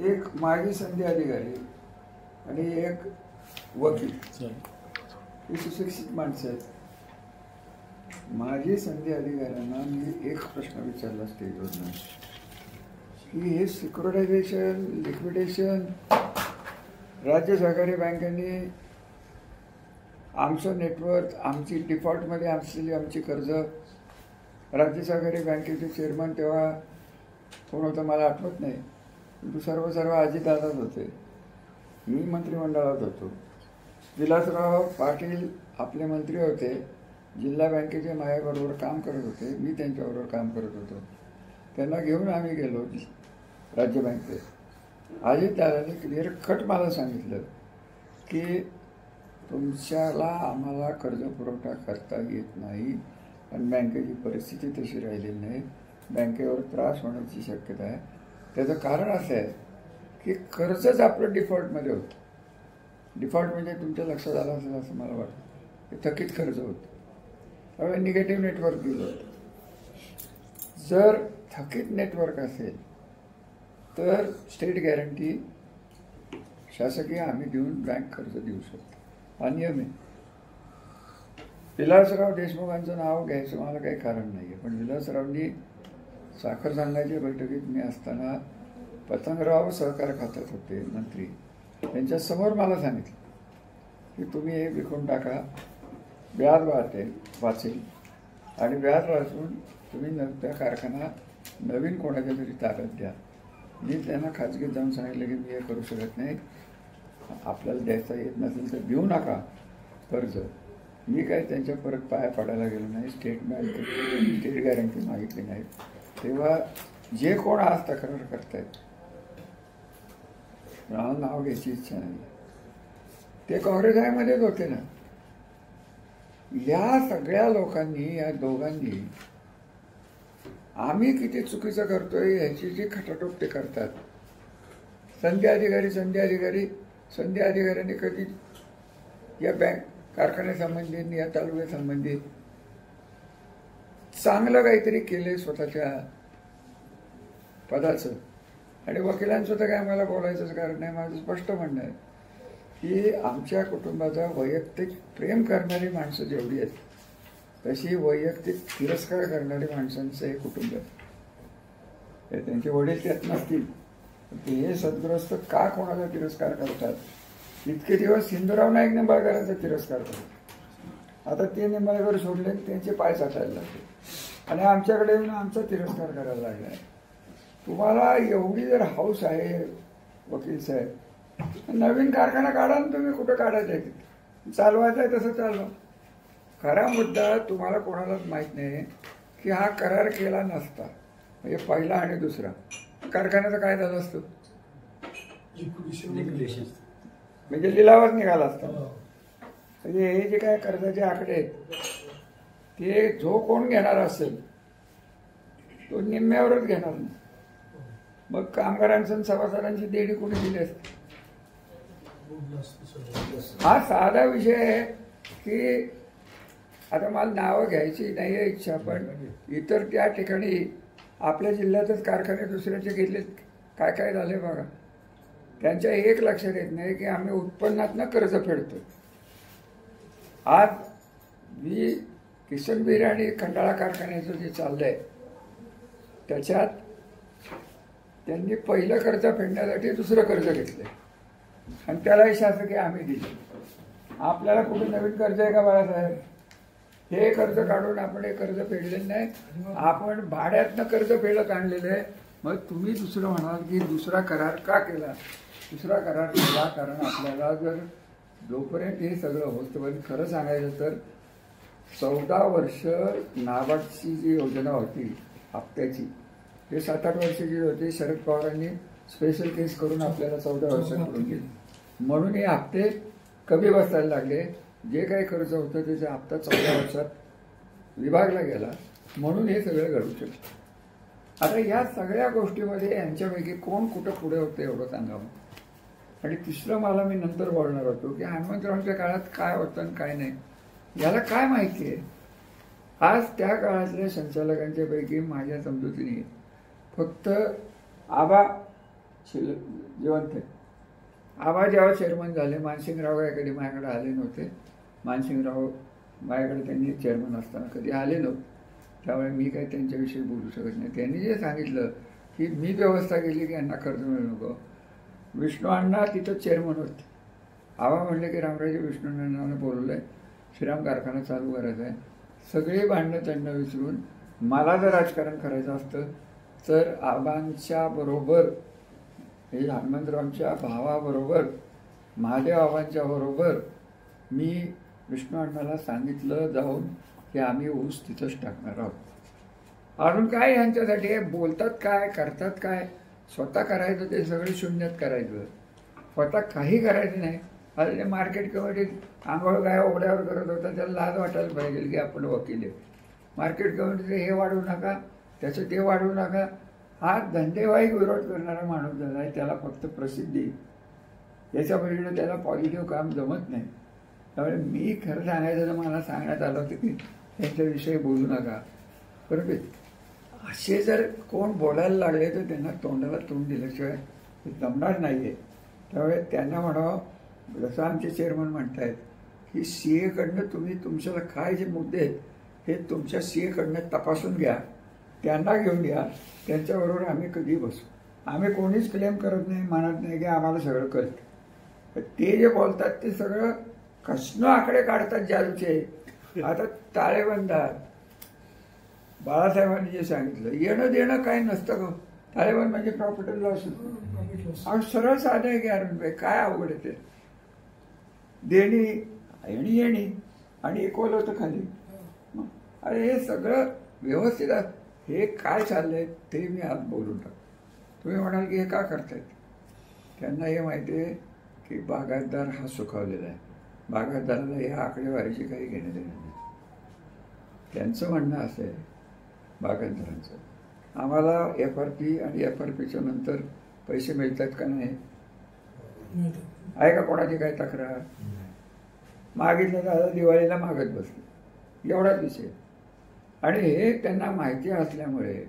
एक माजी संधी अधिकारी आणि एक वकील ही सुशिक्षित माणसं आहेत. माजी संधी अधिकाऱ्यांना मी एक प्रश्न विचारला स्टेजवरनं की हे सिक्युरिटायझेशन, लिक्विडेशन, राज्य सहकारी बँकेने आमचं नेटवर्क, आमची डिफॉल्टमध्ये असलेली आमची कर्ज, राज्य सहकारी बँकेचे चेअरमन तेव्हा कोण होतं मला आठवत नाही, परंतु सर्व अजितदादाच होते. मी मंत्रिमंडळात होतो. विलासराव पाटील आपले मंत्री होते. जिल्हा बँकेचे माझ्याबरोबर काम करत होते. मी त्यांच्याबरोबर काम करत होतो. त्यांना घेऊन आम्ही गेलो राज्य बँकेत. अजितदादांनी क्लिअर कट मला सांगितलं की तुमच्याला आम्हाला कर्ज पुरवठा करता येत नाही आणि बँकेची परिस्थिती तशी राहिलेली नाही. बँकेवर त्रास होण्याची शक्यता आहे. त्याचं कारण असं आहे की कर्जच आपलं डिफॉल्टमध्ये होतं. डिफॉल्ट म्हणजे तुमच्या लक्षात आलं असेल असं मला वाटतं की थकीत कर्ज होतं. त्यामुळे निगेटिव्ह नेटवर्क दिलं होतं. जर थकीत नेटवर्क असेल तर स्टेट गॅरंटी शासकीय आम्ही देऊन बँक कर्ज देऊ शकतो. हा नियम आहे. विलासराव देशमुखांचं नाव घ्यायचं मला काही कारण नाही आहे, पण विलासरावनी साखर संघाच्या बैठकीत मी असताना पतंगराव सहकार खात्यात होते मंत्री, त्यांच्यासमोर मला सांगितलं की तुम्ही हे विकून टाका, व्याज वाचेल आणि व्याज वाचून तुम्ही त्या कारखाना नवीन कोणाच्या तरी ताब्यात द्या. मी त्यांना खाजगीत जाऊन सांगितलं की मी हे करू शकत नाही, आपल्याला द्यायचा येत नसेल तर देऊ नका कर्ज. मी काही त्यांच्या परत पाया पाडायला गेलो नाही. स्टेट गॅरंटी मागितली नाही. तेव्हा जे कोण आज तक्रार करतायत, मला नाव घ्यायची इच्छा नाही, ते काँग्रेसमध्येच होते ना. या सगळ्या लोकांनी, या दोघांनी आम्ही किती चुकीचं करतोय ह्याची जी खटाटोप ते करतात. संधी अधिकाऱ्यांनी कधी या बँक कारखान्यासंबंधी, या तालुक्यासंबंधी चांगलं काहीतरी केले स्वतःच्या पदाचं. आणि वकिलांचं तर काय मला बोलायचंच कारण नाही. माझं स्पष्ट म्हणणं आहे की आमच्या कुटुंबाचा वैयक्तिक प्रेम करणारी माणसं जेवढी आहेत तशी वैयक्तिक तिरस्कार करणारी माणसांचं हे कुटुंब आहे. त्यांचे वडील त्यात नसतील, हे सद्ग्रस्त का कोणाचा तिरस्कार करतात. इतके दिवस सिंधुराव नाईक निंबाळकरांचा तिरस्कार करतात. आता ते निंबाळकर सोडले, त्यांचे पाय चाटायला लागले आणि आमच्याकडे येऊन आमचा तिरस्कार करायला लागला आहे. तुम्हाला एवढी जर हौस आहे वकील साहेब, नवीन कारखाना काढा ना तुम्ही. कुठं काढायचं आहे, चालवायचं आहे तसं चालवा. खरा मुद्दा तुम्हाला कोणालाच माहीत नाही की हा करार केला नसता म्हणजे पहिला आणि दुसरा कारखान्याचं काय झालं असतं, म्हणजे लिलावच निघाला असता. म्हणजे हे जे काय कर्जाचे आकडे आहेत ते जो कोण घेणार असेल तो निम्म्यावरच घेणार नाही. मग कामगारांचं सभासदांची देणी कोणी दिली असते. हा साधा विषय आहे की आता मला नावं घ्यायची नाही आहे इच्छा, पण इतर त्या ठिकाणी आपल्या जिल्ह्यातच कारखाने दुसऱ्याचे घेतलेत. काय काय झाले बघा. त्यांच्या एक लक्षात येत नाही की आम्ही उत्पन्नातनं कर्ज फेडतो. आज मी किसनबीर आणि खंडाळा कारखान्याचं जे चाललंय त्याच्यात त्यांनी पहिलं कर्ज फेडण्यासाठी दुसरं कर्ज घेतलंय आणि त्यालाही शासकीय आम्ही दिले. आपल्याला कुठे नवीन कर्ज आहे का बाळासाहेब? हे कर्ज काढून आपण हे कर्ज फेडलेलं नाही, आपण भाड्यातनं कर्ज फेडत आणलेलं आहे. मग तुम्ही दुसरं म्हणाल की दुसरा करार का केला? दुसरा करार केला कारण आपल्याला जर जोपर्यंत हे सगळं होतं, पण खरं सांगायचं तर 14 वर्ष नाबार्डची जी योजना होती हप्त्याची, ते 7-8 वर्षाची होती. शरद पवारांनी स्पेशल केस करून आपल्याला 14 वर्षात करून दिली. म्हणून हे हप्ते कमी बसायला लागले. जे काही कर्ज होतं त्याचा हप्ता 14 वर्षात विभागला गेला. म्हणून हे सगळं घडू शकतं. आता या सगळ्या गोष्टीमध्ये यांच्यापैकी कोण कुठं पुढे होतं एवढं सांगावं. आणि तिसरं मला मी नंतर बोलणार होतो की हनुमंतरावांच्या काळात काय होतं आणि काय नाही याला काय माहिती आहे. आज त्या काळातल्या संचालकांच्या पैकी माझ्या समजुतीने फक्त आबा जिवंत आहे. आबा जेव्हा चेअरमन झाले, मानसिंगराव काय कधी माझ्याकडे आले नव्हते. मानसिंगराव माझ्याकडे त्यांनी चेअरमन असताना कधी आले नव्हते, त्यामुळे मी काही त्यांच्याविषयी बोलू शकत नाही. त्यांनी जे सांगितलं की मी व्यवस्था केली की यांना कर्ज मिळू नको. विष्णू अण्णा तिथं चेअरमन होते. आबा म्हणले की रामराजे विष्णू अण्णांना बोलवलंय, श्रीराम कारखाना चालू करायचा आहे. सगळे भांडणं त्यांना विसरून मला जर राजकारण करायचं असतं तर आबांच्या बरोबर, हे हनुमंतरावांच्या भावाबरोबर, महादेव आबांच्या बरोबर मी विष्णू अण्णाला सांगितलं जाऊन की आम्ही ऊस तिथंच टाकणार आहोत. अजून काय यांच्यासाठी हे बोलतात काय, करतात काय, स्वतः करायचं ते सगळं शून्यात करायचं, स्वतः काही करायचं नाही. अरे ते मार्केट कमिटीत आंघोळ काय ओढ्यावर करत होता, त्याला लाज वाटायला पाहिजे की आपण वकील आहे. मार्केट कमिटीचं हे वाढवू नका, त्याचं ते वाढवू नका. हा धंदेवाईक विरोध करणारा माणूस झाला आहे. त्याला फक्त प्रसिद्धी, याच्या पलीकडे त्याला पॉझिटिव्ह काम जमत नाही. त्यामुळे मी खरं सांगायचं तर मला सांगण्यात आलं होतं की त्यांच्याविषयी बोलू नका. बरोबर, असे जर कोण बोलायला लागले तर त्यांना तोंडाला तोंड दिल्याशिवाय जमणार नाही आहे. त्यामुळे त्यांना म्हणावं, जसं आमचे चेअरमन म्हणतायत की सीएकडनं तुम्ही तुमच्याला काय जे मुद्दे आहेत हे तुमच्या सीएकडनं तपासून घ्या, त्यांना घेऊन या, त्यांच्याबरोबर आम्ही कधी बसू. आम्ही कोणीच क्लेम करत नाही, मानत नाही की आम्हाला सगळं कळतं. ते जे बोलतात ते सगळं कसनं आकडे काढतात जादूचे. आता ताळेबंदात बाळासाहेबांनी जे सांगितलं, येणं देणं काही नसतं ग. ताळेबंद म्हणजे प्रॉफिट अँड लॉस. सरळ साधं आहे की अरुणभाई, काय अवघड आहे ते. देणी आणि येणी आणि इक्वल होतं खाली. अरे हे सगळं व्यवस्थित आहे. हे काय चाललंय ते मी आज बोलून टाकतो. तुम्ही म्हणाल की हे का करतायत, त्यांना हे माहिती आहे की बागायतदार हा सुखावलेला आहे. बागायतदाराला ह्या आकडेवारीची काही घेणं देणं नाही. त्यांचं म्हणणं असं आहे बागायतदारांचं, आम्हाला FRP आणि FRPच्या नंतर पैसे मिळतात का नाही, आहे का कोणाची काही तक्रार. मागितलं तर दिवाळीला मागत बसले, एवढाच विषय. आणि हे त्यांना माहिती असल्यामुळे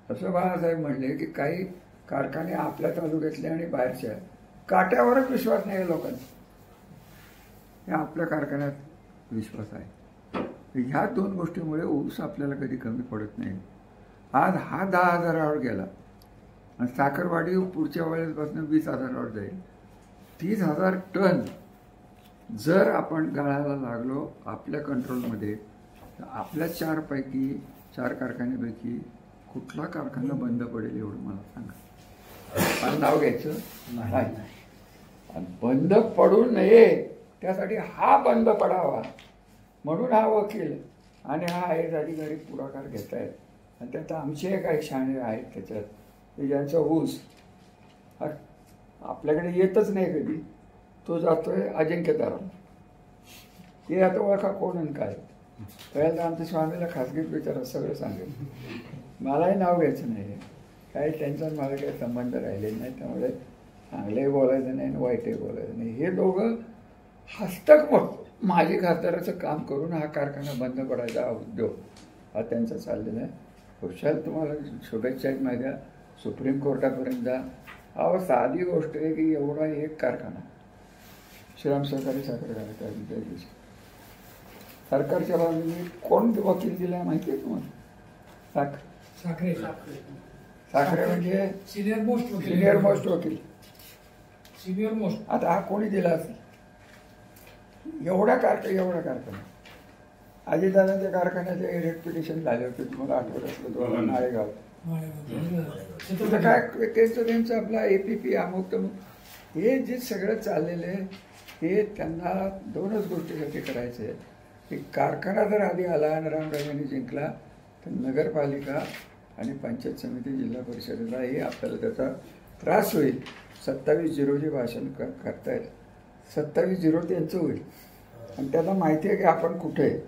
असं बाळासाहेब म्हणले की काही कारखाने आपल्या तालुक्यातले आणि बाहेरच्या काट्यावरच विश्वास नाही लोकांचा, हे आपल्या कारखान्यात विश्वास आहे. ह्या दोन गोष्टीमुळे ऊस आपल्याला कधी कमी पडत नाही. आज हा 10,000वर गेला आणि साखरवाडी पुढच्या वेळेपासून 20,000वर जाईल. 30,000 टन जर आपण गाळायला लागलो आपल्या कंट्रोलमध्ये तर आपल्या 4 कारखान्यापैकी कुठला कारखाना बंद पडेल एवढं मला सांगा. आणि नाव घ्यायचं नाही. बंद पडू नये त्यासाठी हा बंद पडावा म्हणून हा वकील आणि हा आयएस अधिकारी पुढाकार घेत आहेत. आणि त्यात आमचे काही शाणे आहेत त्याच्यात, ज्यांचा ऊस आपल्याकडे येतच नाही कधी, तो जातोय अजिंक्यताराला. ते आता ओळखा कोण आणि काय. पहिल्यांदा आमच्या स्वामीला खासगीत विचारा, सगळं सांगेल. मलाही नाव घ्यायचं नाही, काही त्यांचा मला काही संबंध राहिले नाही. त्यामुळे चांगलंही बोलायचं नाही आणि वाईटही बोलायचं नाही. हे दोघं हस्तक माझी खासदाराचं काम करून हा कारखाना बंद पडायचा हा उद्योग हा त्यांचा चाललेला आहे. खुशाल तुम्हाला शुभेच्छा आहेत माझ्या. सुप्रीम कोर्टापर्यंत जा. अहो साधी गोष्ट आहे की एवढा एक कारखाना श्रीराम सहकारी साखर कारखाना सरकारच्या बाजूने कोण वकील दिला माहिती आहे तुम्हाला? साखरे म्हणजे सिनियर मोस्ट वकील. आता हा कोणी दिला असेल? एवढा कारखाना अजितदादांच्या कारखान्याचे रेट पिटिशन झाले होते, तुम्हाला आठवत असलं नाळेगाव. काय त्यांचं आपला APP अमुक तमुक हे जे सगळं चाललेलं आहे हे त्यांना 2च गोष्टीसाठी करायचं आहे की कारखाना जर आधी आला आणि रामराजांनी जिंकला तर नगरपालिका आणि पंचायत समिती जिल्हा परिषदेलाही आपल्याला त्याचा त्रास होईल. 27-0 भाषण करतायत, 27-0 त्यांचं होईल. आणि त्यांना माहिती आहे की आपण कुठे आहे.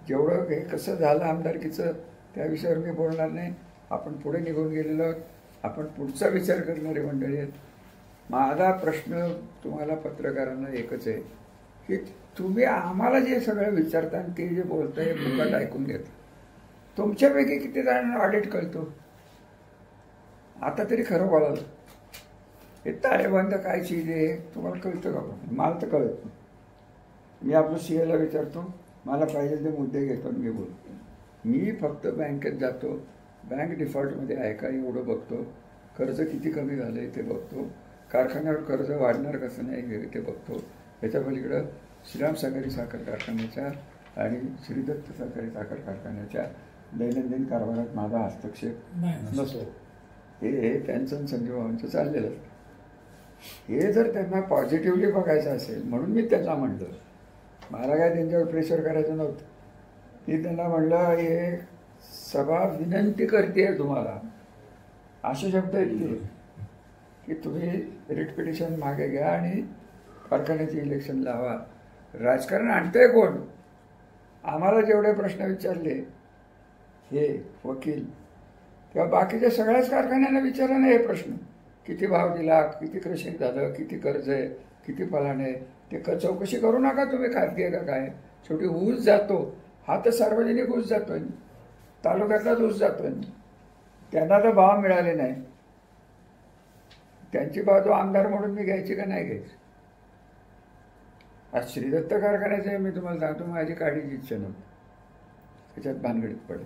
जेवढं हे कसं झालं आमदारकीचं त्या विषयावर मी बोलणार नाही. आपण पुढे निघून गेलेलो आहोत. आपण पुढचा विचार करणारी मंडळी आहेत. माझा प्रश्न तुम्हाला पत्रकारांना एकच आहे की तुम्ही आम्हाला जे सगळं विचारता आणि ते जे बोलताय फुकट ऐकून घेता. तुमच्यापैकी किती जणांना ऑडिट कळतो? आता तरी खरं बोलाल, हे ताळेबंद काय चीज आहे तुम्हाला कळतं का? मला तर कळत नाही. मी आपलं सीएला विचारतो, मला पाहिजे ते मुद्दे घेतो आणि मी बोलतो. मी फक्त बँकेत जातो, बँक डिफॉल्टमध्ये आहे का एवढं बघतो, कर्ज किती कमी झालं आहे ते बघतो, कारखान्यावर कर्ज वाढणार कसं नाही ते बघतो. याच्या पलीकडं श्रीराम सहकारी साखर कारखान्याच्या आणि श्रीदत्त सहकारी साखर कारखान्याच्या दैनंदिन कारभारात माझा हस्तक्षेप नसतो. हे त्यांचं संजय भावांचं चाललेलं असतं. हे जर त्यांना पॉझिटिव्हली बघायचं असेल म्हणून मी त्यांना म्हणलं, मला काय त्यांच्यावर प्रेशर करायचं नव्हतं. मी त्यांना म्हणलं हे सभा विनंती करते तुम्हाला, असे शब्द आहेत ते की तुम्ही रिट पिटिशन मागे घ्या आणि कारखान्याचे इलेक्शन लावा. राजकारण आणतंय कोण? आम्हाला जेवढे प्रश्न विचारले हे वकील किंवा बाकीच्या सगळ्याच कारखान्यांना विचारा ना हे प्रश्न. किती भाव दिला, किती क्रशिंग झालं, किती कर्ज आहे, किती फलाने, ते चौकशी करू नका तुम्ही खाजगी आहे का काय. शेवटी ऊस जातो हा तर सार्वजनिक ऊस जातोय, तालुक्यातलाच ऊस जातोय. त्यांना तर भाव मिळाले नाही, त्यांची बाजू आमदार म्हणून मी घ्यायची का नाही घ्यायची? आज श्रीदत्त कारखान्याचे मी तुम्हाला सांगतो, माझी काढीची इच्छा नव्हती त्याच्यात भानगडीत पडेल.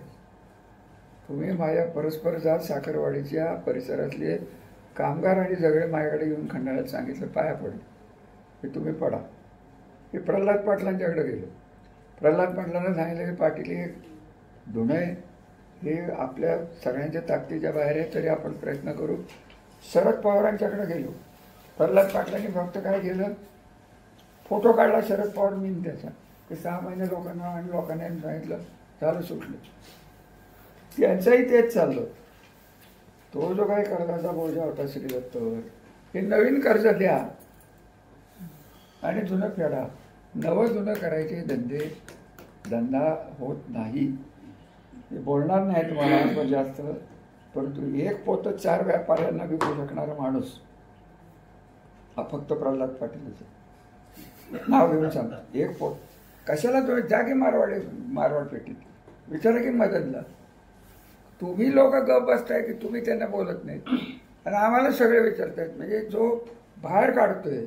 तुम्ही माझ्या परस्पर जात साखरवाडीच्या परिसरातले कामगार आणि सगळे माझ्याकडे येऊन खंडाळ्यात सांगितलं, पाया पडलं की तुम्ही पडा. हे प्रल्हाद पाटलांच्याकडे गेलो. प्रल्हाद पाटलांना सांगितलं की पाटील हे धुणे हे आपल्या सगळ्यांच्या ताकदीच्या बाहेर आहे, तरी आपण प्रयत्न करू. शरद पवारांच्याकडे गेलो. प्रल्हाद पाटलांनी फक्त काय केलं, फोटो काढला शरद पवार मी त्याचा, ते 6 महिने लोकांना आणि लोकांना सांगितलं, झालं सुटलं. त्यांचंही तेच चाललं. तो जो काही कर्जाचा बोजा होता श्रीदत्तवर, हे नवीन कर्ज द्या आणि जुनं फेडा. नवं जुनं करायचे धंदा होत नाही. हे बोलणार नाही तुम्हाला जास्त, परंतु एक पोतं 4 व्यापाऱ्यांना विकू शकणारा माणूस हा फक्त प्रल्हाद पाटीलच. नाव घेऊन सांगा, एक पोत कशाला तुम्ही जागे मारवाड पेटीत विचारा की मदतला. तुम्ही लोक गप बसताय की तुम्ही त्यांना बोलत नाहीत आणि आम्हाला सगळे विचारतायत. म्हणजे जो बाहेर काढतोय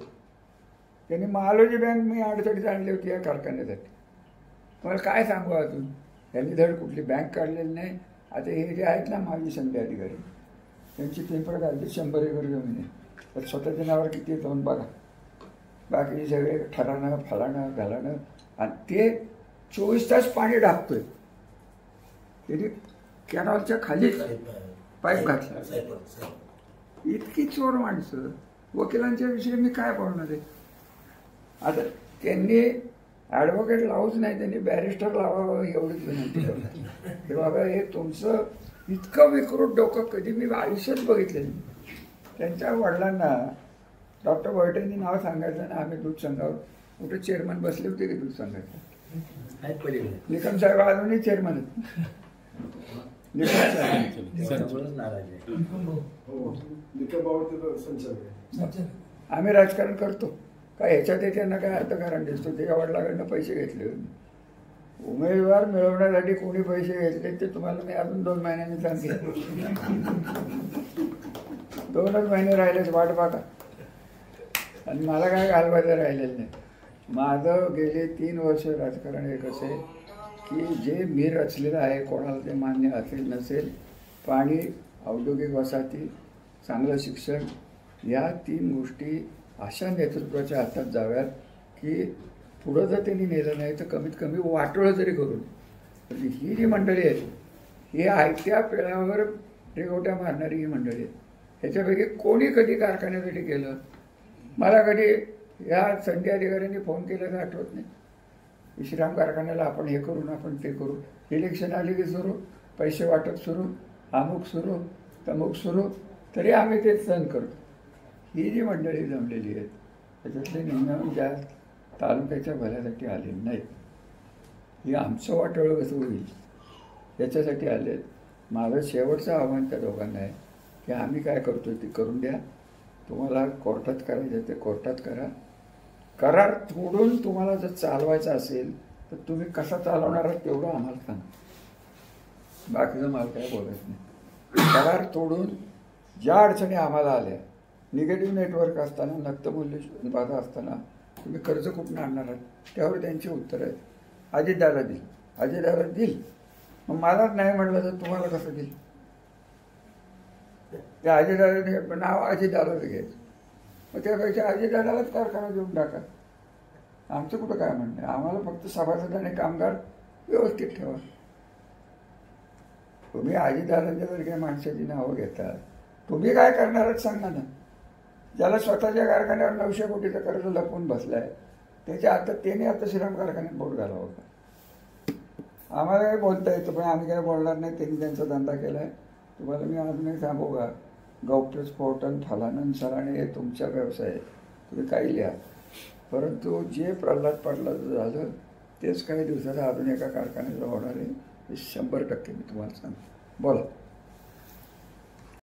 त्यांनी महालोजी बँक मी अडचणीत आणली होती या कारखान्यासाठी. तुम्हाला काय सांगू अजून, यांनी धड कुठली बँक काढलेली नाही. आता हे जे आहेत ना माजी संधी अधिकारी, त्यांची पिंपळ काढली 100 एकर जमीन आहे, तर स्वतःच्या नावावर किती जाऊन बघा. बाकी सगळे ठराणं फलाणं घालाणं, आणि ते 24 तास पाणी टाकतोय. त्यांनी कॅनॉलच्या खाली पाईप घातला. इतकी चोर माणसं. वकिलांच्या विषयी मी काय बोलणार आहे? आता त्यांनी ॲडव्होकेट लावूच नाही, त्यांनी बॅरिस्टर लावावं एवढीच विनंती करतो. हे बाबा हे तुमचं इतकं विकृत डोकं कधी मी आयुष्यात बघितलं नाही. त्यांच्या वडिलांना डॉक्टर वैटेंनी नाव सांगायचं ना, आम्ही दूध संघावर कुठे चेअरमन बसले होते की दूध संघाचे. निकम साहेब अजूनही चेअरमन आहेत. आम्ही राजकारण करतो काय ह्याच्यात त्यांना काय अर्थकारण दिसतो. त्याच्या वडिलांकडनं पैसे घेतले. उमेदवार मिळवण्यासाठी कोणी पैसे घेतले ते तुम्हाला मी अजून 2 महिन्यांनी सांगेन. 2च महिने राहिलेच वाट बघा. आणि मला काय घालवायचं राहिलेलं नाही. माझं गेले 3 वर्ष राजकारण एक असे की जे मी रचलेलं आहे, कोणाला ते मान्य असेल नसेल, पाणी, औद्योगिक वसाहती, चांगलं शिक्षण, या 3 गोष्टी अशा नेतृत्वाच्या हातात जाव्यात की पुढं जर त्यांनी नेलं नाही तर कमीत कमी वाटोळं जरी करून. ही जी मंडळी आहेत ही आयत्या पेळावर रेगोट्या मारणारी ही मंडळी आहेत. ह्याच्यापैकी कोणी कधी कारखान्यासाठी केलं? मला कधी या संधी अधिकाऱ्यांनी फोन केल्याचं आठवत नाही. श्रीराम कारखान्याला आपण हे करू ना, आपण ते करू. इलेक्शन आली की सुरू, पैसे वाटप सुरू, अमुक सुरू, तमुक सुरू, तरी आम्ही ते सहन करतो. ही जी मंडळी जमलेली आहेत त्याच्यातले निम्म्या ज्या तालुक्याच्या भल्यासाठी आले नाहीत, हे आमचं वाटोळं कसं होईल याच्यासाठी आले आहेत. माझं शेवटचं आव्हान त्या दोघांना आहे की आम्ही काय करतोय ते करून द्या. तुम्हाला कोर्टात करायचं ते कोर्टात करा. करार तोडून तुम्हाला जर चालवायचं असेल तर तुम्ही कसा चालवणार आहात तेवढं आम्हाला सांगा. बाकीचं मला काय बोलायचं नाही. करार तोडून ज्या अडचणी आम्हाला आल्या, निगेटिव्ह नेटवर्क असताना, नक्तमूल्य बाधा असताना तुम्ही कर्ज कुठून आणणार आहात त्यावर त्यांची उत्तर आहेत. अजितदादा देईल, अजितदादा देईल. मग मलाच नाही म्हटलं तर तुम्हाला कसं देईल? त्या अजितदादा नाव अजितदादाचं घ्यायचं. मग त्यापेक्षा अजितदादालाच कारखाना देऊन टाका. आमचं कुठं काय म्हणणं आहे. आम्हाला फक्त सभासद आणि कामगार व्यवस्थित ठेवा. तुम्ही अजितदादांच्या जर काही माणसाची नावं घेता, तुम्ही काय करणार आहात सांगा ना. ज्याला स्वतःच्या कारखान्यावर 900 कोटीचं कर्ज लपवून बसलाय त्याच्या आता त्याने आता श्रीराम कारखान्यात बोट घालावं का? आम्हाला काही बोलता येतं पण आम्ही काय बोलणार नाही. त्यांनी त्यांचा धंदा केलाय. तुम्हाला मी अजूनही सांगू का, गौप्यस्फोटन फलानन सराणे हे तुमचा व्यवसाय आहे, तुम्ही काही लिहा. परंतु जे प्रल्हाद पाटलाचं झालं तेच काही दिवसात अजून एका कारखान्याचं होणार आहे, हे 100% मी तुम्हाला सांगतो. बोला.